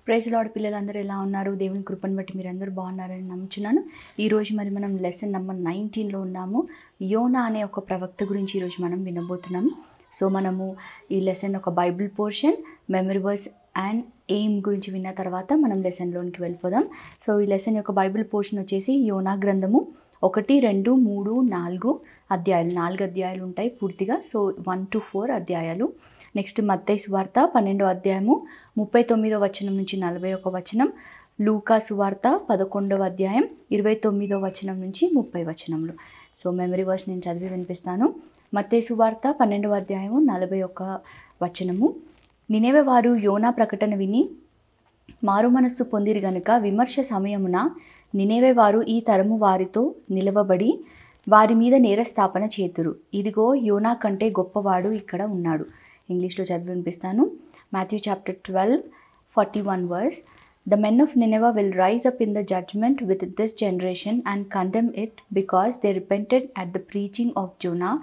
Praise lord పిల్లలందరూ ఎలా ఉన్నారు? దేవుని కృపను బట్టి మీరందరూ బాగున్నారని నమ్ముచున్నాను. ఈరోజు మరి మనం లెసన్ నెంబర్ 19లో ఉన్నాము. యోనా అనే ఒక ప్రవక్త గురించి ఈరోజు మనం వినబోతున్నాము. సో మనము ఈ లెసన్ ఒక Bible portion, memory verse and aim గురించి విన్న తర్వాత మనం లెసన్లోనికి వెళ్ళిపోదాం. సో ఈ లెసన్ యొక్క బైబిల్ పోర్షన్ వచ్చేసి యోనా గ్రంథము 1, 2, 3, 4 అధ్యాయాలు. 4 అధ్యాయాలు ఉంటాయి పూర్తిగా. సో 1 to 4 అధ్యాయాలు. నెక్స్ట్ మత్తయి సువార్త 12వ అధ్యాయము 39వ వచనం నుంచి 41వ వచనం, లూకా సువార్త 11వ అధ్యాయం 29వ వచనం నుంచి 30 వచనములు. సో మెమరీ వర్స్ నేను చదివి వినిపిస్తాను. మత్తయి సువార్త 12వ అధ్యాయము 41 వచనము. నినెవె వారు యోనా ప్రకటన విని మారు మనస్సు పొందిరి గనుక విమర్శ సమయమున నినెవె వారు ఈ తరము వారితో నిలవబడి వారి మీద నేరస్థాపన చేతురు. ఇదిగో యోనా కంటే గొప్పవాడు ఇక్కడ ఉన్నాడు. ఇంగ్లీష్లో చదివి వినిపిస్తాను. Matthew chapter 12:41 verse. The men of Nineveh will rise up in the judgment with this generation and condemn it because they repented at the preaching of Jonah,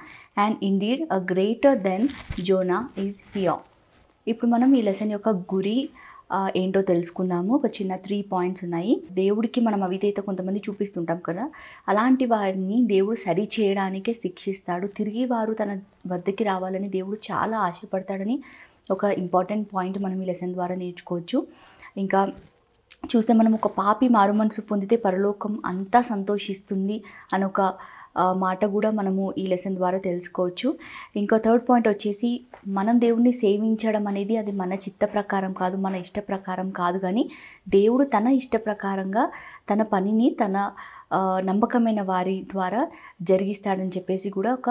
and indeed a greater than Jonah is here. ఇప్పుడు మనం ఈ lesson యొక్క గురి ఏంటో తెలుసుకుందాము. ఒక చిన్న 3 points ఉన్నాయి. దేవుడికి మనం అవిధేయత కొంతమంది చూపిస్తుంటాం కదా, అలాంటి వారిని దేవుడు సరి చేయడానికే శిక్షిస్తాడు. తిరిగి వారు తన వద్దకి రావాలని దేవుడు చాలా ఆశపడతాడని ఒక ఇంపార్టెంట్ పాయింట్ మనం ఈ లెసన్ ద్వారా నేర్చుకోవచ్చు. ఇంకా చూస్తే మనం ఒక పాపి మారు మనసు పొందితే పరలోకం అంతా సంతోషిస్తుంది అని ఒక మాట కూడా మనము ఈ లెసన్ ద్వారా తెలుసుకోవచ్చు. ఇంకా థర్డ్ పాయింట్ వచ్చేసి మనం దేవుడిని సేవించడం అనేది అది మన చిత్త ప్రకారం కాదు, మన ఇష్ట ప్రకారం కాదు, కానీ దేవుడు తన ఇష్ట ప్రకారంగా తన పనిని తన నమ్మకమైన వారి ద్వారా జరిగిస్తాడని చెప్పేసి కూడా ఒక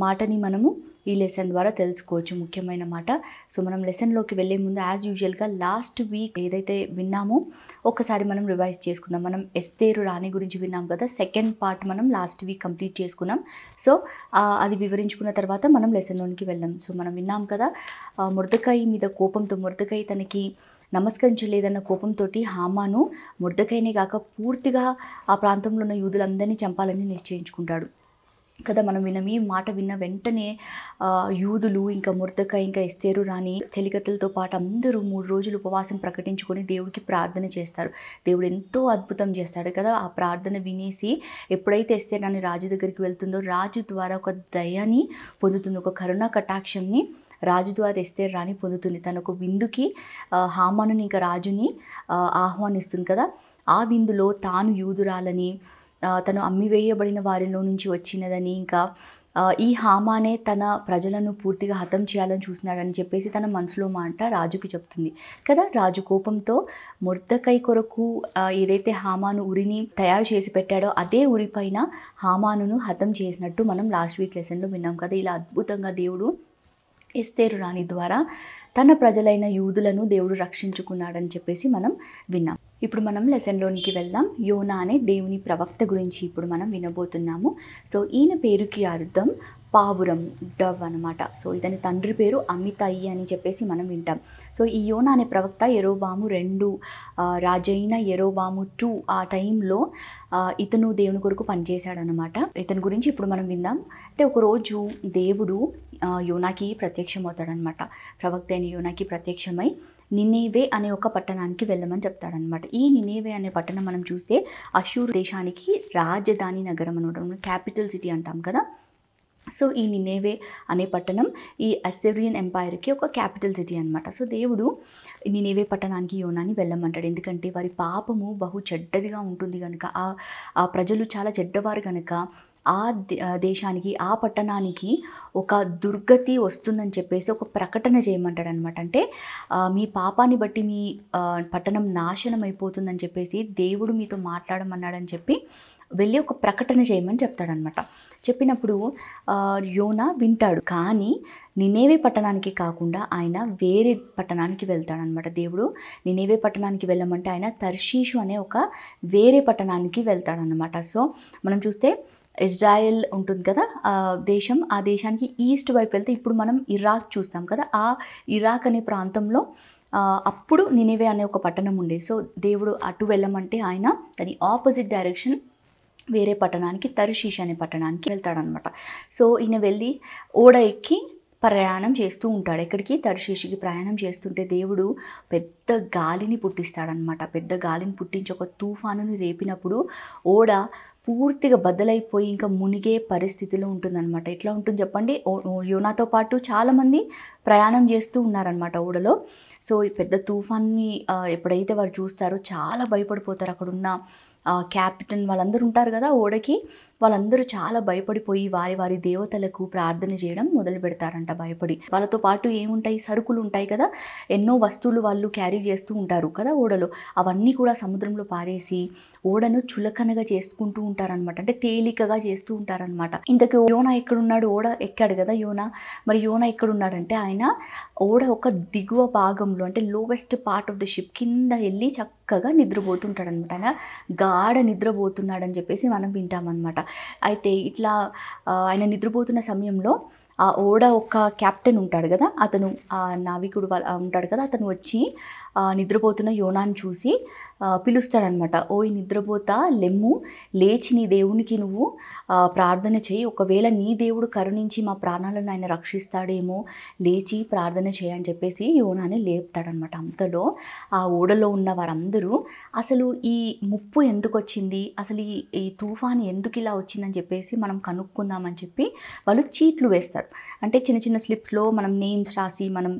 మాటని మనము ఈ లెసన్ ద్వారా తెలుసుకోవచ్చు, ముఖ్యమైన మాట. సో మనం లెసన్లోకి వెళ్ళే ముందు యాజ్ యూజువల్గా లాస్ట్ వీక్ ఏదైతే విన్నామో ఒకసారి మనం రివైజ్ చేసుకుందాం. మనం ఎస్తేరు రాణి గురించి విన్నాం కదా, సెకండ్ పార్ట్ మనం లాస్ట్ వీక్ కంప్లీట్ చేసుకున్నాం. సో అది వివరించుకున్న తర్వాత మనం లెసన్లోనికి వెళ్దాం. సో మనం విన్నాం కదా, మొర్దెకై మీద కోపంతో, మొర్దెకై తనకి నమస్కరించలేదన్న కోపంతో హామాను మొర్దెకైనే కాక పూర్తిగా ఆ ప్రాంతంలో ఉన్న యూదులందరినీ చంపాలని నిశ్చయించుకుంటాడు కదా. మనం ఈ మాట విన్న వెంటనే యూదులు ఇంకా మొర్దెకై ఇంకా ఎస్తేరు రాణి చెలికత్తలతో పాటు అందరూ 3 రోజులు ఉపవాసం ప్రకటించుకొని దేవుడికి ప్రార్థన చేస్తారు. దేవుడు ఎంతో అద్భుతం చేస్తాడు కదా. ఆ ప్రార్థన వినేసి ఎప్పుడైతే ఎస్తేరు రాణి రాజు దగ్గరికి వెళ్తుందో రాజు ద్వారా ఒక దయని పొందుతుంది, ఒక కరుణా కటాక్షంని రాజు ద్వారా ఎస్తేరు రాణి పొందుతుంది. తన ఒక విందుకి హామానుని ఇంకా రాజుని ఆహ్వానిస్తుంది కదా. ఆ విందులో తాను యూదురాలని, తను అమ్మివేయబడిన వారిలో నుంచి వచ్చినదని, ఇంకా ఈ హామానే తన ప్రజలను పూర్తిగా హతం చేయాలని చూస్తున్నాడని చెప్పేసి తన మనసులో మాట రాజుకి చెప్తుంది కదా. రాజు కోపంతో మొర్దెకై కొరకు ఏదైతే హామాను ఉరిని తయారు చేసి పెట్టాడో అదే ఉరి పైన హామానును హతం చేసినట్టు మనం లాస్ట్ వీక్ లెసన్లో విన్నాం కదా. ఇలా అద్భుతంగా దేవుడు ఎస్తేరు రాణి ద్వారా తన ప్రజలైన యూదులను దేవుడు రక్షించుకున్నాడని చెప్పేసి మనం విన్నాం. ఇప్పుడు మనం లెసన్లోనికి వెళ్దాం. యోనా అనే దేవుని ప్రవక్త గురించి ఇప్పుడు మనం వినబోతున్నాము. సో ఈయన పేరుకి అర్థం పావురం, డవ్ అనమాట. సో ఇతని తండ్రి పేరు అమితయి అని చెప్పేసి మనం వింటాం. సో ఈ యోనా అనే ప్రవక్త యెరోబాము 2 రాజైన యెరోబాము 2 ఆ టైంలో ఇతను దేవుని కొరకు పనిచేశాడనమాట. ఇతని గురించి ఇప్పుడు మనం విందాం. అంటే ఒకరోజు దేవుడు యోనాకి ప్రత్యక్షమవుతాడనమాట. ప్రవక్త అయిన యోనాకి ప్రత్యక్షమై నినేవే అనే ఒక పట్టణానికి వెళ్ళమని చెప్తాడనమాట. ఈ నినేవే అనే పట్టణం మనం చూస్తే అషూర్ దేశానికి రాజధాని నగరం అనమాట, క్యాపిటల్ సిటీ అంటాం కదా. సో ఈ నినేవే అనే పట్టణం ఈ అసిరియన్ ఎంపైర్కి ఒక క్యాపిటల్ సిటీ అనమాట. సో దేవుడు నినేవే పట్టణానికి యోనాని వెళ్ళమంటాడు. ఎందుకంటే వారి పాపము బహు చెడ్డదిగా ఉంటుంది కనుక, ఆ ప్రజలు చాలా చెడ్డవారు కనుక ఆ దేశానికి, ఆ పట్టణానికి ఒక దుర్గతి వస్తుందని చెప్పేసి ఒక ప్రకటన చేయమంటాడు అనమాట. అంటే మీ పాపాన్ని బట్టి మీ పట్టణం నాశనం అయిపోతుందని చెప్పేసి దేవుడు మీతో మాట్లాడమన్నాడని చెప్పి వెళ్ళి ఒక ప్రకటన చేయమని చెప్తాడనమాట. చెప్పినప్పుడు యోనా వింటాడు. కానీ నినేవే పట్టణానికి కాకుండా ఆయన వేరే పట్టణానికి వెళ్తాడనమాట. దేవుడు నినేవే పట్టణానికి వెళ్ళమంటే ఆయన తర్షీషు అనే ఒక వేరే పట్టణానికి వెళ్తాడనమాట. సో మనం చూస్తే ఇజ్రాయెల్ ఉంటుంది కదా దేశం, ఆ దేశానికి ఈస్ట్ వైపు వెళ్తే ఇప్పుడు మనం ఇరాక్ చూస్తాం కదా, ఆ ఇరాక్ అనే ప్రాంతంలో అప్పుడు నినేవే అనే ఒక పట్టణం ఉండేది. సో దేవుడు అటు వెళ్ళమంటే ఆయన దాని ఆపోజిట్ డైరెక్షన్ వేరే పట్టణానికి, తర్షీష్ అనే పట్టణానికి వెళ్తాడనమాట. సో ఈయన వెళ్ళి ఓడ ఎక్కి ప్రయాణం చేస్తూ ఉంటాడు. ఎక్కడికి? తర్షీషుకి ప్రయాణం చేస్తుంటే దేవుడు పెద్ద గాలిని పుట్టిస్తాడనమాట. పెద్ద గాలిని పుట్టించి ఒక తుఫానుని రేపినప్పుడు ఓడ పూర్తిగా బద్దలైపోయి ఇంకా మునిగే పరిస్థితిలో ఉంటుందన్నమాట. ఎట్లా ఉంటుంది చెప్పండి? యోనాతో పాటు చాలామంది ప్రయాణం చేస్తూ ఉన్నారనమాట ఓడలో. సో ఈ పెద్ద తుఫాన్ని ఎప్పుడైతే వారు చూస్తారో చాలా భయపడిపోతారు. అక్కడున్న క్యాప్టెన్ వాళ్ళందరూ ఉంటారు కదా ఓడకి, వాళ్ళందరూ చాలా భయపడిపోయి వారి వారి దేవతలకు ప్రార్థన చేయడం మొదలు పెడతారంట భయపడి. వాళ్ళతో పాటు ఏముంటాయి? సరుకులు ఉంటాయి కదా, ఎన్నో వస్తువులు వాళ్ళు క్యారీ చేస్తూ ఉంటారు కదా ఓడలో. అవన్నీ కూడా సముద్రంలో పారేసి ఓడను చులకనగా చేసుకుంటూ ఉంటారనమాట. అంటే తేలికగా చేస్తూ ఉంటారనమాట. ఇంతకు యోనా ఎక్కడున్నాడు? ఓడ ఎక్కాడు కదా యోనా. మరి యోనా ఎక్కడున్నాడంటే ఆయన ఓడ ఒక దిగువ భాగంలో, అంటే lowest part of the ship కింద వెళ్ళి చక్కగా నిద్రపోతుంటాడు అనమాట. ఆయన గాఢ నిద్రపోతున్నాడని చెప్పేసి మనం వింటామన్నమాట. అయితే ఇట్లా ఆయన నిద్రపోతున్న సమయంలో ఆ ఓడ ఒక క్యాప్టెన్ ఉంటాడు కదా, అతను నావికుడు ఉంటాడు కదా, అతను వచ్చి నిద్రపోతున్న యోనాను చూసి పిలుస్తాడనమాట. ఓయ్ నిద్రపోతా, లెమ్ము, లేచి నీ దేవునికి నువ్వు ప్రార్థన చేయి. ఒకవేళ నీ దేవుడు కరుణించి మా ప్రాణాలను ఆయన రక్షిస్తాడేమో, లేచి ప్రార్థన చేయని చెప్పేసి యోనాని లేపుతాడనమాట. అంతలో ఆ ఓడలో ఉన్న వారందరూ అసలు ఈ ముప్పు ఎందుకు వచ్చింది, అసలు ఈ తుఫాను ఎందుకు ఇలా వచ్చిందని చెప్పేసి మనం కనుక్కుందామని చెప్పి వాళ్ళు చీట్లు వేస్తారు. అంటే చిన్న చిన్న స్లిప్స్లో మనం నేమ్స్ రాసి మనం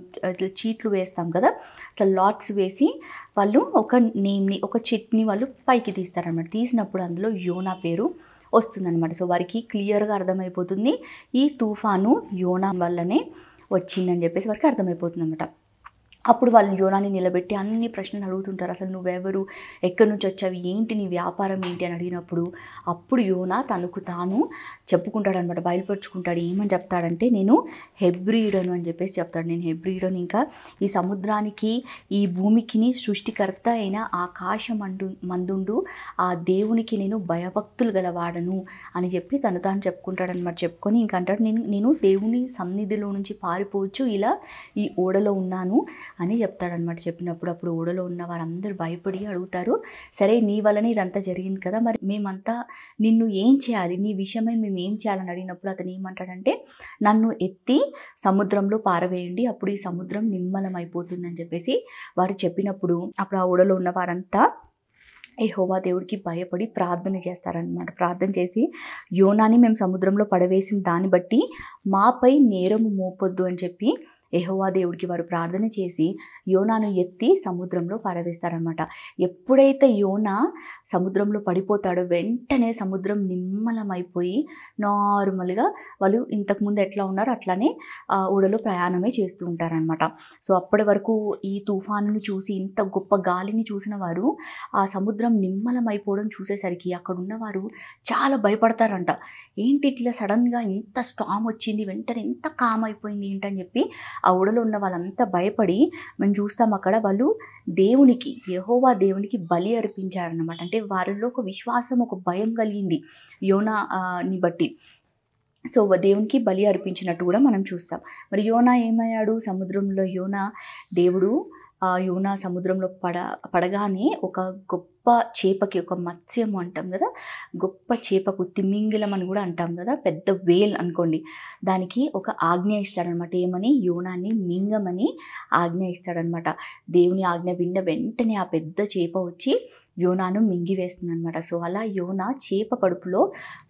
చీట్లు వేస్తాం కదా, అట్లా లాట్స్ వేసి వాళ్ళు ఒక నేమ్ని, ఒక చిట్ని వాళ్ళు పైకి తీస్తారనమాట. తీసినప్పుడు అందులో యోనా పేరు వస్తుందన్నమాట. సో వారికి క్లియర్గా అర్థమైపోతుంది ఈ తుఫాను యోనా వల్లనే వచ్చిందని చెప్పేసి వారికి అర్థమైపోతుంది అనమాట. అప్పుడు వాళ్ళు యోనాని నిలబెట్టి అన్ని ప్రశ్నలు అడుగుతుంటారు. అసలు నువ్వెవరు, ఎక్కడి నుంచి వచ్చావు, ఏంటి నీ వ్యాపారం ఏంటి అని అడిగినప్పుడు అప్పుడు యోనా తనకు తాను చెప్పుకుంటాడు అనమాట, బయలుపరుచుకుంటాడు. ఏమని చెప్తాడంటే నేను హెబ్రీయుడను అని చెప్పేసి చెప్తాడు. నేను హెబ్రీయుడను, ఇంకా ఈ సముద్రానికి ఈ భూమికిని సృష్టికర్త అయిన ఆకాశం మందుండు ఆ దేవునికి నేను భయభక్తులు గలవాడను అని చెప్పి తను తాను చెప్పుకుంటాడు అనమాట. చెప్పుకొని ఇంకంటాడు నేను దేవుని సన్నిధిలో నుంచి పారిపోవచ్చు, ఇలా ఈ ఓడలో ఉన్నాను అని చెప్తాడనమాట. చెప్పినప్పుడు అప్పుడు ఓడలో ఉన్న వారందరూ భయపడి అడుగుతారు, సరే నీ వల్లనే ఇదంతా జరిగింది కదా, మరి మేమంతా నిన్ను ఏం చేయాలి, నీ విషయమై మేము ఏం చేయాలని అడిగినప్పుడు అతను ఏమంటాడంటే నన్ను ఎత్తి సముద్రంలో పారవేయండి, అప్పుడు ఈ సముద్రం నిమ్మలమైపోతుందని చెప్పేసి వారు చెప్పినప్పుడు అప్పుడు ఆ ఓడలో ఉన్న వారంతా యెహోవా దేవుడికి భయపడి ప్రార్థన చేస్తారనమాట. ప్రార్థన చేసి యోనాని మేము సముద్రంలో పడవేసిన దాన్ని బట్టి మాపై నేరము మోపొద్దు అని చెప్పి యెహోవా దేవుడికి వారు ప్రార్థన చేసి యోనాను ఎత్తి సముద్రంలో పడవేస్తారనమాట. ఎప్పుడైతే యోనా సముద్రంలో పడిపోతాడో వెంటనే సముద్రం నిమ్మలమైపోయి నార్మల్గా వాళ్ళు ఇంతకుముందు ఎట్లా ఉన్నారో అట్లానే ఓడలో ప్రయాణమే చేస్తూ ఉంటారనమాట. సో అప్పటి వరకు ఈ తుఫానుని చూసి, ఇంత గొప్ప గాలిని చూసిన వారు ఆ సముద్రం నిమ్మలమైపోవడం చూసేసరికి అక్కడ ఉన్నవారు చాలా భయపడతారంట. ఏంటి ఇట్లా సడన్గా ఇంత స్టామ్ వచ్చింది, వెంటనే ఇంత కామ్ అయిపోయింది ఏంటని చెప్పి ఆ ఓడలో ఉన్న వాళ్ళంతా భయపడి మనం చూస్తాం అక్కడ వాళ్ళు దేవునికి, యెహోవా దేవునికి బలి అర్పించారన్నమాట. అంటే వారిలో ఒక విశ్వాసం, ఒక భయం కలిగింది యోనాని బట్టి. సో దేవునికి బలి అర్పించినట్టు కూడా మనం చూస్తాం. మరి యోనా ఏమయ్యాడు? సముద్రంలో దేవుడు యోనా సముద్రంలో పడగానే ఒక గొప్ప చేపకి, ఒక మత్స్యం అంటాం కదా, గొప్ప చేపకు, తిమింగిలం అని కూడా అంటాం కదా, పెద్ద వేల్ అనుకోండి, దానికి ఒక ఆజ్ఞ ఇస్తాడనమాట. ఏమని? యోనాని మింగమని ఆజ్ఞ ఇస్తాడనమాట. దేవుని ఆజ్ఞ విన్న వెంటనే ఆ పెద్ద చేప వచ్చి యోనాను మింగివేస్తుంది అనమాట. సో అలా యోనా చేప కడుపులో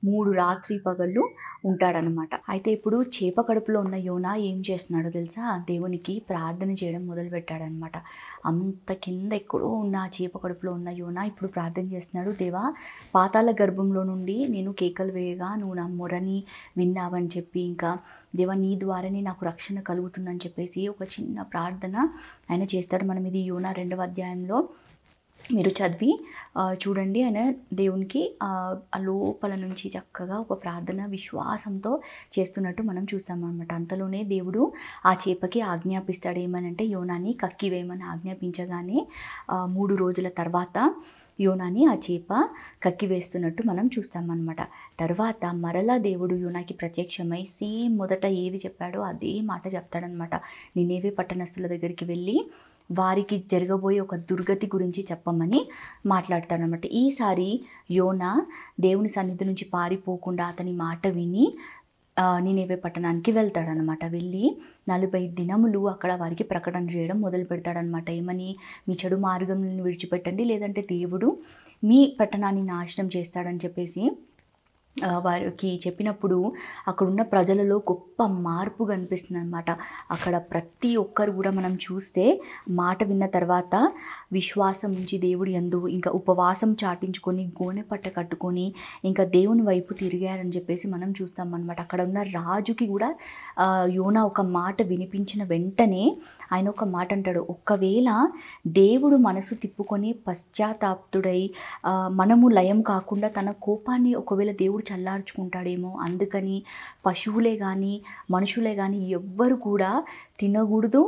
3 రాత్రి పగళ్ళు ఉంటాడనమాట. అయితే ఇప్పుడు చేప కడుపులో ఉన్న యోనా ఏం చేస్తున్నాడో తెలుసా? దేవునికి ప్రార్థన చేయడం మొదలుపెట్టాడనమాట. అంత కింద ఎక్కడో ఉన్న ఆ చేప కడుపులో ఉన్న యోనా ఇప్పుడు ప్రార్థన చేస్తున్నాడు. దేవా, పాతాళ గర్భంలో నుండి నేను కేకలు వేయగా నువ్వు నా మొరని విన్నావని చెప్పి, ఇంకా దేవా నీ ద్వారానే నాకు రక్షణ కలుగుతుందని చెప్పేసి ఒక చిన్న ప్రార్థన ఆయన చేస్తాడు. మనం ఇది యోనా 2వ అధ్యాయంలో మీరు చదివి చూడండి. ఆయన దేవునికి ఆ లోపల నుంచి చక్కగా ఒక ప్రార్థన విశ్వాసంతో చేస్తున్నట్టు మనం చూస్తామన్నమాట. అంతలోనే దేవుడు ఆ చేపకి ఆజ్ఞాపిస్తాడు. ఏమనంటే యోనాని కక్కివేయమని ఆజ్ఞాపించగానే 3 రోజుల తర్వాత యోనాని ఆ చేప కక్కివేస్తున్నట్టు మనం చూస్తామన్నమాట. తర్వాత మరలా దేవుడు యోనాకి ప్రత్యక్షమై సేమ్ మొదట ఏది చెప్పాడో అదే మాట చెప్తాడనమాట. నినేవే పట్టణస్థుల దగ్గరికి వెళ్ళి వారికి జరగబోయే ఒక దుర్గతి గురించి చెప్పమని మాట్లాడతాడనమాట. ఈసారి యోనా దేవుని సన్నిధి నుంచి పారిపోకుండా అతని మాట విని నీనెవే పట్టణానికి వెళ్తాడనమాట. వెళ్ళి 40 దినములు అక్కడ వారికి ప్రకటన చేయడం మొదలు పెడతాడనమాట. ఏమని? మీ చెడు మార్గములను విడిచిపెట్టండి, లేదంటే దేవుడు మీ పట్టణాన్ని నాశనం చేస్తాడని చెప్పేసి వారికి చెప్పినప్పుడు అక్కడున్న ప్రజలలో గొప్ప మార్పు కనిపిస్తుంది అనమాట. అక్కడ ప్రతి ఒక్కరు కూడా మనం చూస్తే మాట విన్న తర్వాత విశ్వాసం ఉంచి దేవుడి యందు ఇంకా ఉపవాసం చాటించుకొని గోనె పట్ట కట్టుకొని ఇంకా దేవుని వైపు తిరిగారని చెప్పేసి మనం చూస్తాం అనమాట. అక్కడ ఉన్న రాజుకి కూడా యోనా ఒక మాట వినిపించిన వెంటనే ఆయన ఒక మాట అంటాడు, ఒకవేళ దేవుడు మనసు తిప్పుకొని పశ్చాత్తాప్తుడై మనము లయం కాకుండా తన కోపాన్ని ఒకవేళ దేవుడు చల్లార్చుకుంటాడేమో, అందుకని పశువులే కానీ మనుషులే కానీ ఎవ్వరు కూడా తినకూడదు,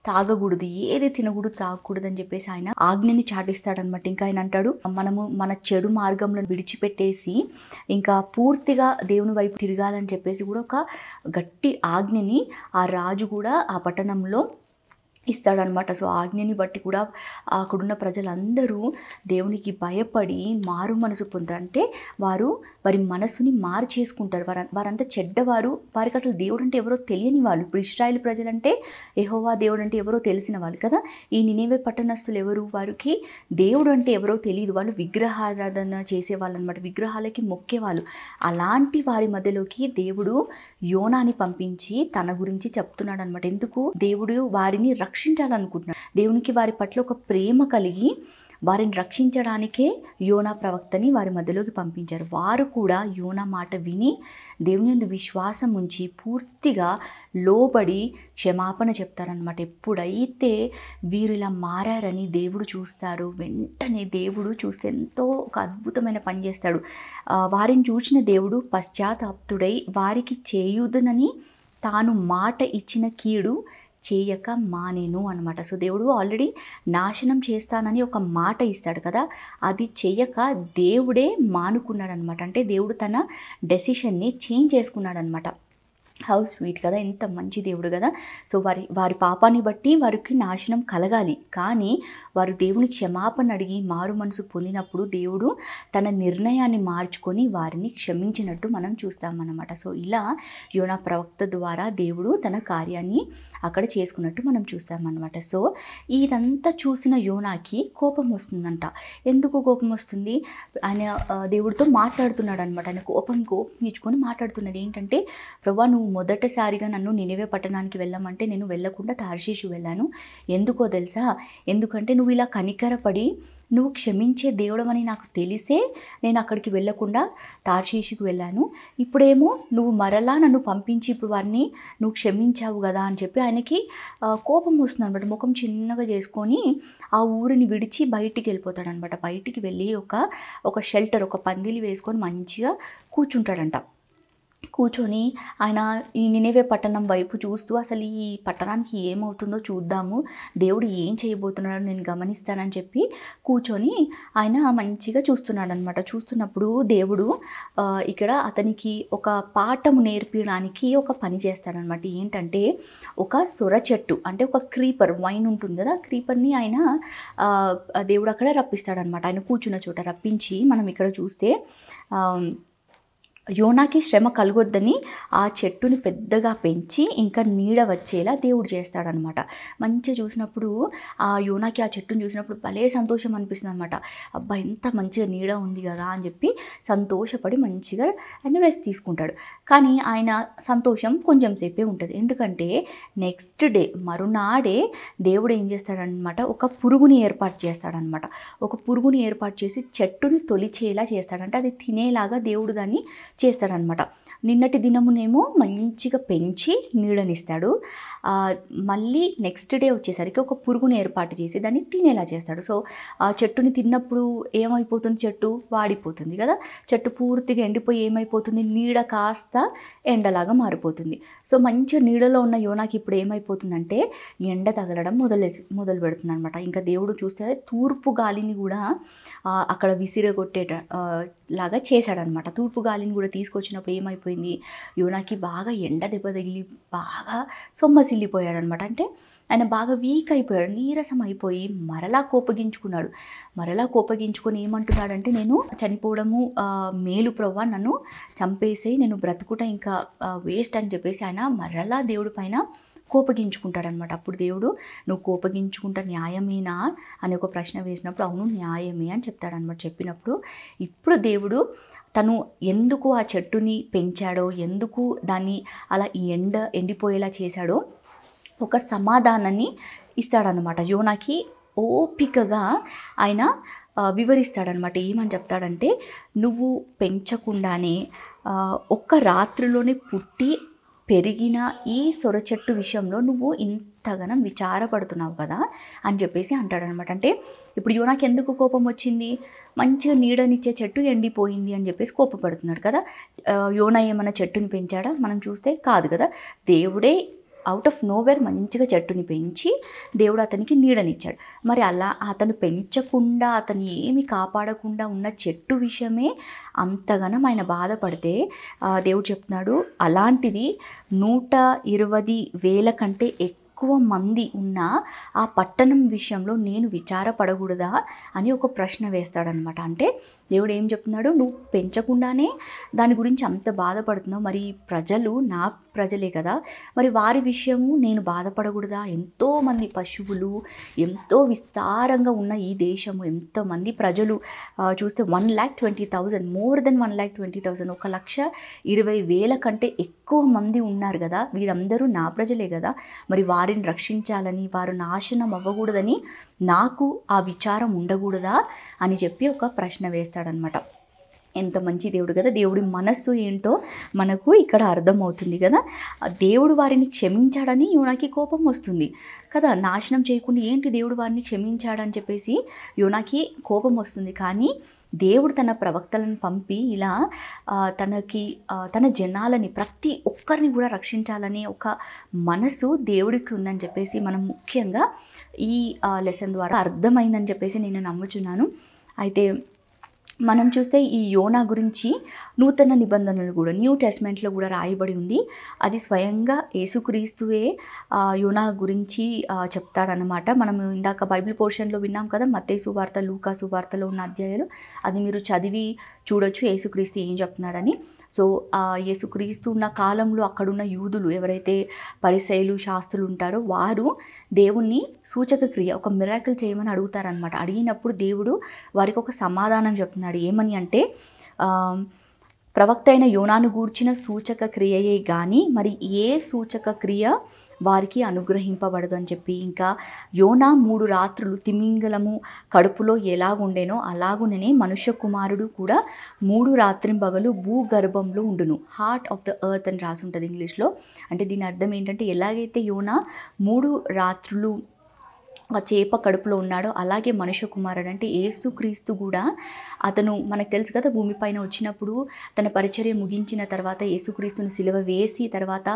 తాగకూడదు, ఏది తినకూడదు, తాగకూడదు అని చెప్పేసి ఆయన ఆజ్ఞని చాటిస్తాడనమాట. ఇంకా ఆయన అంటాడు, మనము మన చెడు మార్గంలో విడిచిపెట్టేసి ఇంకా పూర్తిగా దేవుని వైపు తిరగాలని చెప్పేసి కూడా ఒక గట్టి ఆజ్ఞని ఆ రాజు కూడా ఆ పట్టణంలో ఇస్తాడనమాట. సో ఆజ్ఞని బట్టి కూడా అక్కడున్న ప్రజలందరూ దేవునికి భయపడి మారు మనసు పొందారంటే వారి మనసుని మారు చేసుకుంటారు. వారంతా చెడ్డవారు, వారికి అసలు దేవుడు అంటే ఎవరో తెలియని వాళ్ళు. ఇప్పుడు ఇశ్రాయేలు ప్రజలంటే యెహోవా దేవుడు అంటే ఎవరో తెలిసిన వాళ్ళు కదా. ఈ నినెవే పట్టణస్థులు ఎవరు? వారికి దేవుడు అంటే ఎవరో తెలియదు. వాళ్ళు విగ్రహారాధన చేసేవాళ్ళు అనమాట, విగ్రహాలకి మొక్కేవాళ్ళు. అలాంటి వారి మధ్యలోకి దేవుడు యోనాని పంపించి తన గురించి చెప్తున్నాడు అనమాట. ఎందుకు? దేవుడు వారిని రక్షించాలనుకుంటున్నాడు. దేవునికి వారి పట్ల ఒక ప్రేమ కలిగి వారిని రక్షించడానికే యోనా ప్రవక్తని వారి మధ్యలోకి పంపించారు. వారు కూడా యోనా మాట విని దేవుని యందు విశ్వాసం ఉంచి పూర్తిగా లోబడి క్షమాపణ చెప్తారనమాట. ఎప్పుడైతే వీరు ఇలా మారారని దేవుడు చూస్తారు, వెంటనే దేవుడు చూస్తే ఎంతో ఒక అద్భుతమైన పని చేస్తాడు. వారిని చూసిన దేవుడు పశ్చాత్తాప్తుడై వారికి చేయుదునని తాను మాట ఇచ్చిన కీడు చేయక మానేను అనమాట. సో దేవుడు ఆల్రెడీ నాశనం చేస్తానని ఒక మాట ఇస్తాడు కదా, అది చేయక దేవుడే మానుకున్నాడు అనమాట. అంటే దేవుడు తన డెసిషన్ని చేంజ్ చేసుకున్నాడు అనమాట. హౌ స్వీట్ కదా, ఎంత మంచి దేవుడు కదా. సో వారి పాపాన్ని బట్టి వారికి నాశనం కలగాలి, కానీ వారు దేవుని క్షమాపణ అడిగి మారు మనసు పొందినప్పుడు దేవుడు తన నిర్ణయాన్ని మార్చుకొని వారిని క్షమించినట్టు మనం చూస్తామన్నమాట. సో ఇలా యోనా ప్రవక్త ద్వారా దేవుడు తన కార్యాన్ని అక్కడ చేసుకున్నట్టు మనం చూస్తామన్నమాట. సో ఇదంతా చూసిన యోనాకి కోపం వస్తుందంట. ఎందుకు కోపం వస్తుంది? ఆయన దేవుడితో మాట్లాడుతున్నాడు అనమాట. ఆయన కోపం ఇచ్చుకొని మాట్లాడుతున్నాడు. ఏంటంటే, ప్రభా, నువ్వు మొదటిసారిగా నన్ను నినెవే పట్టణానికి వెళ్ళమంటే నేను వెళ్ళకుండా తార్షీషు వెళ్ళాను. ఎందుకో తెలుసా? ఎందుకంటే నువ్వు ఇలా కనికరపడి నువ్వు క్షమించే దేవుడవని నాకు తెలిసే నేను అక్కడికి వెళ్ళకుండా తార్షీషుకు వెళ్ళాను. ఇప్పుడేమో నువ్వు మరలా నన్ను పంపించి ఇప్పుడు వారిని నువ్వు క్షమించావు కదా అని చెప్పి ఆయనకి కోపం వస్తుంది అనమాట. ముఖం చిన్నగా చేసుకొని ఆ ఊరిని విడిచి బయటికి వెళ్ళిపోతాడనమాట. బయటికి వెళ్ళి ఒక షెల్టర్, ఒక పందిలి వేసుకొని మంచిగా కూర్చుంటాడంట. కూర్చొని ఆయన ఈ నినెవే పట్టణం వైపు చూస్తూ అసలు ఈ పట్టణానికి ఏమవుతుందో చూద్దాము, దేవుడు ఏం చేయబోతున్నాడో నేను గమనిస్తానని చెప్పి కూర్చొని ఆయన మంచిగా చూస్తున్నాడు అనమాట. చూస్తున్నప్పుడు దేవుడు ఇక్కడ అతనికి ఒక పాఠము నేర్పించడానికి ఒక పని చేస్తాడనమాట. ఏంటంటే, ఒక సొర చెట్టు అంటే ఒక క్రీపర్, వైన్ ఉంటుంది కదా, క్రీపర్ని ఆయన దేవుడు అక్కడ రప్పిస్తాడనమాట. ఆయన కూర్చున్న చోట రప్పించి మనం ఇక్కడ చూస్తే యోనాకి శ్రమ కలగొద్దని ఆ చెట్టుని పెద్దగా పెంచి ఇంకా నీడ వచ్చేలా దేవుడు చేస్తాడనమాట. మంచిగా చూసినప్పుడు ఆ యోనాకి ఆ చెట్టుని చూసినప్పుడు భలే సంతోషం అనిపిస్తుంది అనమాట. అబ్బా, ఎంత మంచిగా నీడ ఉంది కదా అని చెప్పి సంతోషపడి మంచిగా ఆయన రెస్ట్ తీసుకుంటాడు. కానీ ఆయన సంతోషం కొంచెం సేపే ఉంటుంది. ఎందుకంటే నెక్స్ట్ డే, మరునాడే దేవుడు ఏం చేస్తాడనమాట, ఒక పురుగుని ఏర్పాటు చేస్తాడనమాట. ఒక పురుగుని ఏర్పాటు చేసి చెట్టుని తొలిచేలా చేస్తాడంటే అది తినేలాగా దేవుడు దాన్ని చేస్తాడనమాట. నిన్నటి దినమునేమో మంచిగా పెంచి నీడనిస్తాడు. మళ్ళీ నెక్స్ట్ డే వచ్చేసరికి ఒక పురుగుని ఏర్పాటు చేసి దాన్ని తినేలా చేస్తాడు. సో ఆ చెట్టుని తిన్నప్పుడు ఏమైపోతుంది? చెట్టు వాడిపోతుంది కదా. చెట్టు పూర్తిగా ఎండిపోయి ఏమైపోతుంది? నీడ కాస్త ఎండలాగా మారిపోతుంది. సో మంచిగా నీడలో ఉన్న యోనాకి ఇప్పుడు ఏమైపోతుందంటే ఎండ తగలడం మొదలు పెడుతుంది అనమాట. ఇంకా దేవుడు చూస్తే తూర్పు గాలిని కూడా అక్కడ విసిరగొట్టేట లాగా చేశాడనమాట. తూర్పు గాలిని కూడా తీసుకొచ్చినప్పుడు ఏమైపోయింది? యోనాకి బాగా ఎండ దెబ్బ తగిలి బాగా సొమ్మసిల్లిపోయాడనమాట. అంటే ఆయన బాగా వీక్ అయిపోయాడు, నీరసం అయిపోయి మరలా కోపగించుకున్నాడు. మరలా కోపగించుకొని ఏమంటున్నాడంటే, నేను చనిపోవడము మేలు ప్రభువా, నన్ను చంపేసేయి, నేను బ్రతుకుట ఇంకా వేస్ట్ అని చెప్పేసి ఆయన మరలా దేవుడి పైన కోపగించుకుంటాడనమాట. అప్పుడు దేవుడు, నువ్వు కోపగించుకుంటా న్యాయమేనా అని ఒక ప్రశ్న వేసినప్పుడు, అవును న్యాయమే అని చెప్తాడనమాట. చెప్పినప్పుడు ఇప్పుడు దేవుడు తను ఎందుకు ఆ చెట్టుని పెంచాడో, ఎందుకు దాన్ని అలా ఎండిపోయేలా చేశాడో ఒక సమాధానాన్ని ఇస్తాడనమాట. యోనాకి ఓపికగా ఆయన వివరిస్తాడనమాట. ఏమని చెప్తాడంటే, నువ్వు పెంచకుండానే ఒక్క రాత్రిలోనే పుట్టి పెరిగిన ఈ సొర చెట్టు విషయంలో నువ్వు ఇంతగానం విచారపడుతున్నావు కదా అని చెప్పేసి అంటాడనమాట. అంటే ఇప్పుడు యోనాకి ఎందుకు కోపం వచ్చింది? మంచిగా నీడనిచ్చే చెట్టు ఎండిపోయింది అని చెప్పేసి కోపపడుతున్నాడు కదా. యోనా ఏమన్నా చెట్టుని పెంచాడా? మనం చూస్తే కాదు కదా. దేవుడే అవుట్ ఆఫ్ నోవేర్ మంచిగా చెట్టుని పెంచి దేవుడు అతనికి నీడనిచ్చాడు. మరి అలా అతను పెంచకుండా, అతను ఏమి కాపాడకుండా ఉన్న చెట్టు విషయమే అంతగానం ఆయన బాధపడితే దేవుడు చెప్తున్నాడు, అలాంటిది 120,000 కంటే ఎక్కువ మంది ఉన్న ఆ పట్టణం విషయంలో నేను విచారపడకూడదా అని ఒక ప్రశ్న వేస్తాడనమాట. అంటే దేవుడు ఏం చెప్తున్నాడు, నువ్వు పెంచకుండానే దాని గురించి అంత బాధపడుతున్నావు, మరి ప్రజలు నా ప్రజలే కదా, మరి వారి విషయము నేను బాధపడకూడదా? ఎంతోమంది పశువులు, ఎంతో విస్తారంగా ఉన్న ఈ దేశము, ఎంతోమంది ప్రజలు చూస్తే 1,20,000, మోర్ దెన్ 1,20,000, 1,20,000 కంటే ఎక్కువ మంది ఉన్నారు కదా. వీరందరూ నా ప్రజలే కదా, మరి వారిని రక్షించాలని, వారు నాశనం అవ్వకూడదని నాకు ఆ విచారం ఉండకూడదా అని చెప్పి ఒక ప్రశ్న వేస్తాడనమాట. ఎంత మంచి దేవుడు కదా. దేవుడి మనస్సు ఏంటో మనకు ఇక్కడ అర్థమవుతుంది కదా. దేవుడు వారిని క్షమించాడని యోనాకి కోపం వస్తుంది కదా. నాశనం చేయకుండా ఏంటి దేవుడు వారిని క్షమించాడని చెప్పేసి యోనాకి కోపం వస్తుంది. కానీ దేవుడు తన ప్రవక్తలను పంపి ఇలా తన జనాలని, ప్రతి ఒక్కరిని కూడా రక్షించాలనే ఒక మనసు దేవుడికి ఉందని చెప్పేసి మనం ముఖ్యంగా ఈ లెసన్ ద్వారా అర్థమైందని చెప్పేసి నేను నమ్ముచున్నాను. అయితే మనం చూస్తే ఈ యోనా గురించి నూతన నిబంధనలు కూడా, న్యూ టెస్ట్మెంట్లో కూడా రాయబడి ఉంది. అది స్వయంగా యేసుక్రీస్తువే యోనా గురించి చెప్తాడనమాట. మనం ఇందాక బైబిల్ పోర్షన్లో విన్నాం కదా, మత్తయి సువార్త, లూకా సువార్తలో ఉన్న అధ్యాయాలు, అది మీరు చదివి చూడొచ్చు యేసుక్రీస్తు ఏం చెప్తున్నాడని. సో యేసుక్రీస్తు ఉన్న కాలంలో అక్కడున్న యూదులు ఎవరైతే పరిసయ్యులు, శాస్త్రులు ఉంటారో వారు దేవుణ్ణి సూచక క్రియ, ఒక మిరాకిల్ చేయమని అడుగుతారనమాట. అడిగినప్పుడు దేవుడు వారికి ఒక సమాధానం చెప్తున్నాడు. ఏమని అంటే, ప్రవక్త అయిన యోనాను గూర్చిన సూచక క్రియయే కానీ మరి ఏ సూచక క్రియ వారికి అనుగ్రహింపబడదు అని చెప్పి, ఇంకా యోనా 3 రాత్రులు తిమింగలము కడుపులో ఎలాగుండేనో అలాగుననే మనుష్య కుమారుడు కూడా 3 రాత్రింబగలు భూగర్భంలో ఉండును, హార్ట్ ఆఫ్ ద ఎర్త్ అని రాసి ఉంటుంది ఇంగ్లీష్లో. అంటే దీని అర్థం ఏంటంటే, ఎలాగైతే యోనా 3 రాత్రులు ఆ చేప కడుపులో ఉన్నాడో అలాగే మనుష్య కుమారుడు అంటే యేసుక్రీస్తు కూడా, అతను మనకు తెలుసు కదా, భూమిపైన వచ్చినప్పుడు తన పరిచర్య ముగించిన తర్వాత యేసుక్రీస్తుని సిలువ వేసి తర్వాత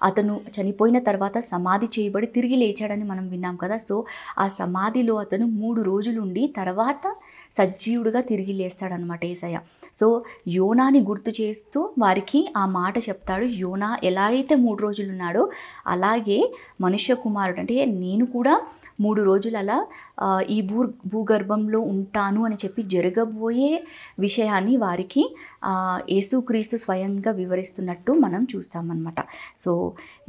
అతను చనిపోయిన తర్వాత సమాధి చేయబడి తిరిగి లేచాడని మనం విన్నాం కదా. సో ఆ సమాధిలో అతను 3 రోజులు ఉండి తర్వాత సజీవుడుగా తిరిగి లేస్తాడనమాట యేసయ్య. సో యోనాని గుర్తు చేస్తూ వారికి ఆ మాట చెప్తాడు. యోనా ఎలా అయితే 3 రోజులు ఉన్నాడో అలాగే మనుష్య కుమారుడు అంటే నేను కూడా 3 రోజులు అలా ఈ భూగర్భంలో ఉంటాను అని చెప్పి జరగబోయే విషయాన్ని వారికి యేసుక్రీస్తు స్వయంగా వివరిస్తున్నట్టు మనం చూస్తామన్నమాట. సో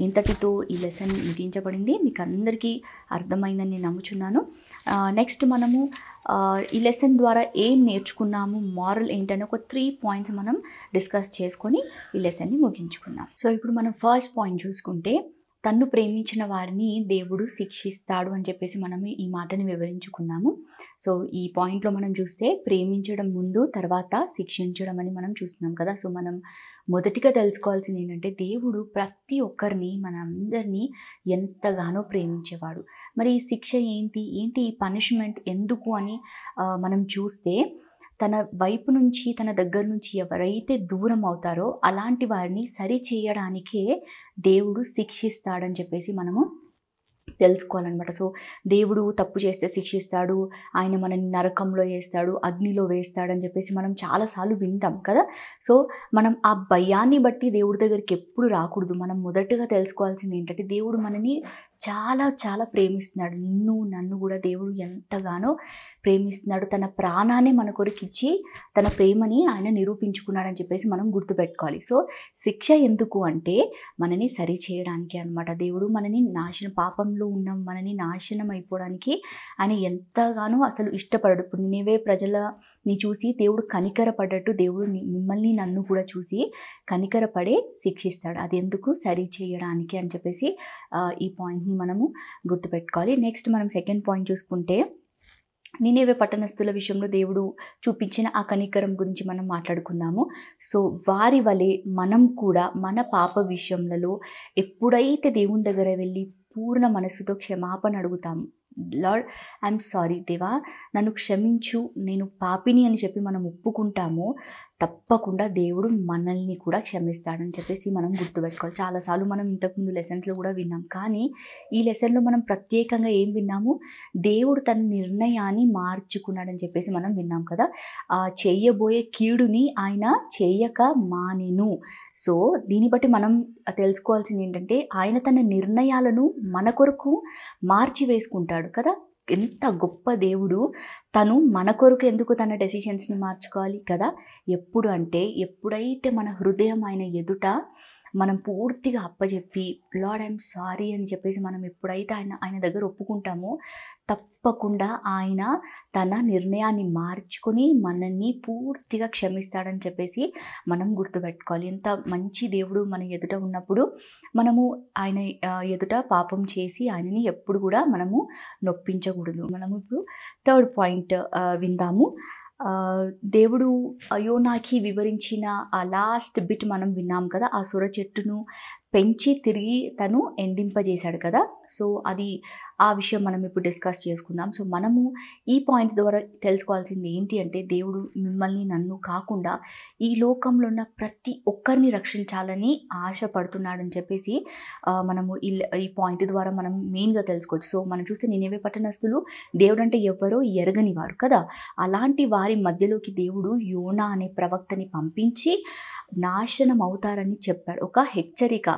ఇంతటితో ఈ లెసన్ ముగించబడింది. మీకు అందరికీ అర్థమైందని నేను నమ్ముచున్నాను. నెక్స్ట్ మనము ఈ లెసన్ ద్వారా ఏం నేర్చుకున్నాము, మారల్ ఏంటని ఒక 3 పాయింట్స్ మనం డిస్కస్ చేసుకొని ఈ లెసన్ని ముగించుకున్నాం. సో ఇప్పుడు మనం ఫస్ట్ పాయింట్ చూసుకుంటే, తన్ను ప్రేమించిన వారిని దేవుడు శిక్షిస్తాడు అని చెప్పేసి మనం ఈ మాటని వివరించుకున్నాము. సో ఈ పాయింట్లో మనం చూస్తే ప్రేమించడం ముందు, తర్వాత శిక్షించడం అని మనం చూస్తున్నాం కదా. సో మనం మొదటిగా తెలుసుకోవాల్సింది ఏంటంటే, దేవుడు ప్రతి ఒక్కరిని, మన అందరినీ ఎంతగానో ప్రేమించేవాడు. మరి ఈ శిక్ష ఏంటి ఈ పనిష్మెంట్ ఎందుకు అని మనం చూస్తే, తన వైపు నుంచి, తన దగ్గర నుంచి ఎవరైతే దూరం అవుతారో అలాంటి వారిని సరి చేయడానికే దేవుడు శిక్షిస్తాడని చెప్పేసి మనము తెలుసుకోవాలన్నమాట. సో దేవుడు తప్పు చేస్తే శిక్షిస్తాడు, ఆయన మనని నరకంలో వేస్తాడు, అగ్నిలో వేస్తాడని చెప్పేసి మనం చాలాసార్లు వింటాం కదా. సో మనం ఆ భయాన్ని బట్టి దేవుడి దగ్గరికి ఎప్పుడు రాకూడదు. మనం మొదటగా తెలుసుకోవాల్సింది ఏంటంటే దేవుడు మనని చాలా చాలా ప్రేమిస్తున్నాడు. నిన్ను నన్ను కూడా దేవుడు ఎంతగానో ప్రేమిస్తున్నాడు. తన ప్రాణాన్ని మన కొరకు ఇచ్చి తన ప్రేమని ఆయన నిరూపించుకున్నాడని చెప్పేసి మనం గుర్తుపెట్టుకోవాలి. సో శిక్ష ఎందుకు అంటే మనని సరి చేయడానికి అనమాట. దేవుడు మనని పాపంలో ఉన్న మనని నాశనం అయిపోవడానికి ఆయన ఎంతగానో అసలు ఇష్టపడడు. ఇప్పుడు నినివే ప్రజలని చూసి దేవుడు కనికరపడ్డట్టు దేవుడు మిమ్మల్ని నన్ను కూడా చూసి కనికరపడే శిక్షిస్తాడు. అది ఎందుకు? సరి చేయడానికి అని చెప్పేసి ఈ పాయింట్ని మనము గుర్తుపెట్టుకోవాలి. నెక్స్ట్ మనం సెకండ్ పాయింట్ చూసుకుంటే నినివే పట్టణస్థుల విషయంలో దేవుడు చూపించిన ఆ కనికరం గురించి మనం మాట్లాడుకుందాము. సో వారి వలె మనం కూడా మన పాప విషయంలో ఎప్పుడైతే దేవుని దగ్గర వెళ్ళి పూర్ణ మనసుతో క్షమాపణ అడుగుతాము, లార్డ్ ఐఎమ్ సారీ దేవా, నన్ను క్షమించు, నేను పాపిని అని చెప్పి మనం ఒప్పుకుంటామో తప్పకుండా దేవుడు మనల్ని కూడా క్షమిస్తాడని చెప్పేసి మనం గుర్తుపెట్టుకోవాలి. చాలాసార్లు మనం ఇంతకుముందు లెసన్స్లో కూడా విన్నాం, కానీ ఈ లెసన్లో మనం ప్రత్యేకంగా ఏం విన్నాము? దేవుడు తన నిర్ణయాన్ని మార్చుకున్నాడని చెప్పేసి మనం విన్నాం కదా. చేయబోయే కీడుని ఆయన చేయక మానెను. సో దీన్ని బట్టి మనం తెలుసుకోవాల్సింది ఏంటంటే ఆయన తన నిర్ణయాలను మన కొరకు మార్చి వేసుకుంటాడు కదా. ఎంత గొప్ప దేవుడు! తను మన కొరకు ఎందుకు తన డెసిషన్స్ని మార్చుకోవాలి కదా. ఎప్పుడు అంటే ఎప్పుడైతే మన హృదయం ఆయన ఎదుట మనం పూర్తిగా అప్పచెప్పి లార్డ్ ఐఎమ్ సారీ అని చెప్పేసి మనం ఎప్పుడైతే ఆయన దగ్గర ఒప్పుకుంటామో తప్పకుండా ఆయన తన నిర్ణయాన్ని మార్చుకొని మనల్ని పూర్తిగా క్షమిస్తాడని చెప్పేసి మనం గుర్తుపెట్టుకోవాలి. ఎంత మంచి దేవుడు మన ఎదుట ఉన్నప్పుడు మనము ఆయన ఎదుట పాపం చేసి ఆయనని ఎప్పుడు కూడా మనము నొప్పించకూడదు. మనము ఇప్పుడు థర్డ్ పాయింట్ విందాము. దేవుడు యోనాకి వివరించిన ఆ లాస్ట్ బిట్ మనం విన్నాం కదా. ఆ సొర చెట్టును పెంచి తిరిగి తను ఎండింపజేశాడు కదా. సో అది ఆ విషయం మనం ఇప్పుడు డిస్కస్ చేసుకుందాం. సో మనము ఈ పాయింట్ ద్వారా తెలుసుకోవాల్సింది ఏంటి అంటే దేవుడు మిమ్మల్ని నన్ను కాకుండా ఈ లోకంలో ఉన్న ప్రతి ఒక్కరిని రక్షించాలని ఆశపడుతున్నాడని చెప్పేసి మనము ఈ పాయింట్ ద్వారా మనం మెయిన్గా తెలుసుకోవచ్చు. సో మనం చూస్తే నినివే పట్టణస్థులు దేవుడు అంటే ఎవరో ఎరగని వారు కదా. అలాంటి వారి మధ్యలోకి దేవుడు యోనా అనే ప్రవక్తని పంపించి నాశనం అవుతారని చెప్పాడు, ఒక హెచ్చరిక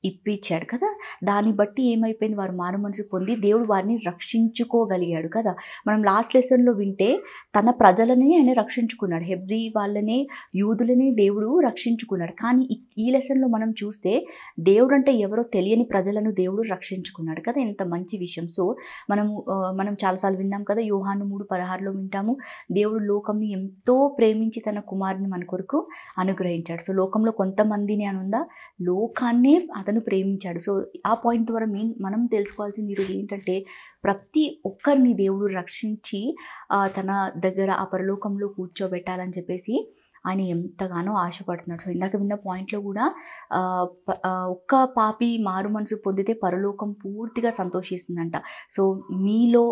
ఇప్పించాడు కదా. దాన్ని బట్టి ఏమైపోయింది? వారు మారు మనసు పొంది దేవుడు వారిని రక్షించుకోగలిగాడు కదా. మనం లాస్ట్ లెసన్లో వింటే తన ప్రజలనే ఆయన రక్షించుకున్నాడు, హెబ్రీ వాళ్ళనే యూదులనే దేవుడు రక్షించుకున్నాడు. కానీ ఈ లెసన్లో మనం చూస్తే దేవుడు అంటే ఎవరో తెలియని ప్రజలను దేవుడు రక్షించుకున్నాడు కదా. ఎంత మంచి విషయం. సో మనం చాలాసార్లు విన్నాం కదా. యోహాను 3:16 వింటాము, దేవుడు లోకంని ఎంతో ప్రేమించి తన కుమారుని మన కొరకు అనుగ్రహించాడు. సో లోకంలో కొంతమందిని అని ఉందా, లోకాన్నే అతను ప్రేమించాడు. సో ఆ పాయింట్ ద్వారా మనం తెలుసుకోవాల్సింది ఈరోజు ఏంటంటే ప్రతి ఒక్కరిని దేవుడు రక్షించి తన దగ్గర ఆ పరలోకంలో కూర్చోబెట్టాలని చెప్పేసి ఆయన ఎంతగానో ఆశపడుతున్నాడు. సో ఇందాక విన్న పాయింట్లో కూడా ఒక్క పాపి మారు మనసు పొందితే పరలోకం పూర్తిగా సంతోషిస్తుందంట. సో మీలో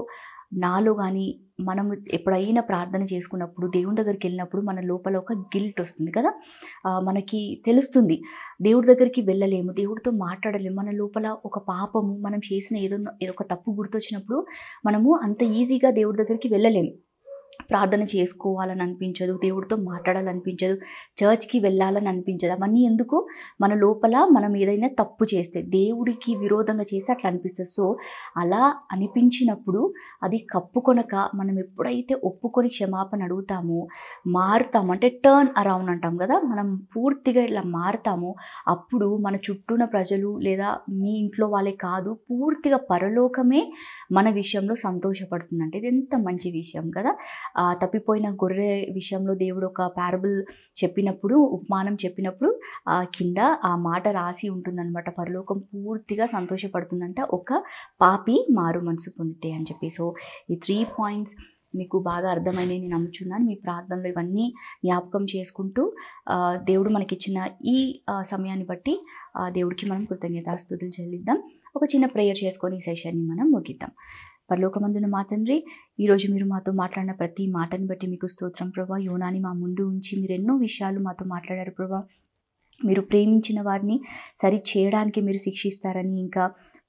నాలో కానీ మనం ఎప్పుడైనా ప్రార్థన చేసుకున్నప్పుడు దేవుని దగ్గరికి వెళ్ళినప్పుడు మన లోపల ఒక గిల్ట్ వస్తుంది కదా. మనకి తెలుస్తుంది దేవుడి దగ్గరికి వెళ్ళలేము, దేవుడితో మాట్లాడలేము. మన లోపల ఒక పాపము, మనం చేసిన ఏదో ఒక తప్పు గుర్తొచ్చినప్పుడు మనము అంత ఈజీగా దేవుడి దగ్గరికి వెళ్ళలేము. ప్రార్థన చేసుకోవాలని అనిపించదు, దేవుడితో మాట్లాడాలనిపించదు, చర్చ్కి వెళ్ళాలని అనిపించదు. అవన్నీ ఎందుకు? మన లోపల మనం ఏదైనా తప్పు చేస్తే, దేవుడికి విరోధంగా చేస్తే అట్లా అనిపిస్తుంది. సో అలా అనిపించినప్పుడు అది కప్పుకొనక మనం ఎప్పుడైతే ఒప్పుకొని క్షమాపణ అడుగుతామో, మారుతాము, అంటే టర్న్ అరౌండ్ అంటాం కదా, మనం పూర్తిగా ఇలా మారుతామో అప్పుడు మన చుట్టూన ప్రజలు లేదా మీ ఇంట్లో వాళ్ళే కాదు, పూర్తిగా పరలోకమే మన విషయంలో సంతోషపడుతుందంటే ఇది ఎంత మంచి విషయం కదా. తప్పిపోయిన గొర్రె విషయంలో దేవుడు ఒక పారబుల్ చెప్పినప్పుడు, ఉపమానం చెప్పినప్పుడు కింద ఆ మాట రాసి ఉంటుందన్నమాట, పరలోకం పూర్తిగా సంతోషపడుతుందంట ఒక పాపి మారు మనసు పొందితే అని చెప్పి. సో ఈ 3 పాయింట్స్ మీకు బాగా అర్థమైనవి నేను నమ్ముచున్నాను. మీ ప్రార్థనలో ఇవన్నీ జ్ఞాపకం చేసుకుంటూ దేవుడు మనకిచ్చిన ఈ సమయాన్ని బట్టి దేవుడికి మనం కృతజ్ఞతాస్తుతులు చెల్లిద్దాం. ఒక చిన్న ప్రేయర్ చేసుకొని ఈ సెషన్ని మనం ముగిద్దాం. పరలోకమందున మా తండ్రి, ఈరోజు మీరు మాతో మాట్లాడిన ప్రతి మాటని బట్టి మీకు స్తోత్రం ప్రభా. యోనాని మా ముందు ఉంచి మీరు ఎన్నో విషయాలు మాతో మాట్లాడారు ప్రభా. మీరు ప్రేమించిన వారిని సరి చేయడానికి మీరు శిక్షిస్తారని, ఇంకా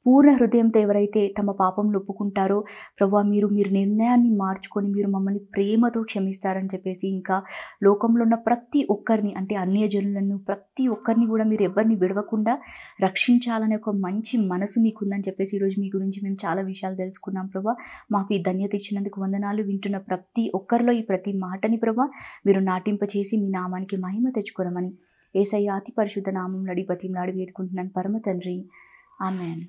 పూర్ణ హృదయంతో ఎవరైతే తమ పాపంలో ఒప్పుకుంటారో ప్రభువా మీరు నిర్ణయాన్ని మార్చుకొని మీరు మమ్మల్ని ప్రేమతో క్షమిస్తారని చెప్పేసి, ఇంకా లోకంలో ఉన్న ప్రతి ఒక్కరిని అంటే అన్యజనులను ప్రతి ఒక్కరిని కూడా మీరు ఎవరిని విడవకుండా రక్షించాలనే ఒక మంచి మనసు మీకుందని చెప్పేసి ఈరోజు మీ గురించి మేము చాలా విషయాలు తెలుసుకున్నాం ప్రభా. మాకు ఈ ధన్యత ఇచ్చినందుకు వందనాలు. వింటున్న ప్రతి ఒక్కరిలో ఈ ప్రతి మాటని ప్రభా మీరు నాటింపచేసి మీ నామానికి మహిమ తెచ్చుకోనమని యేసయ్య అతి పరిశుద్ధ నామం నడి బతిమలాడి వేడుకుంటున్నాను పరమ తండ్రి. ఆమేన్.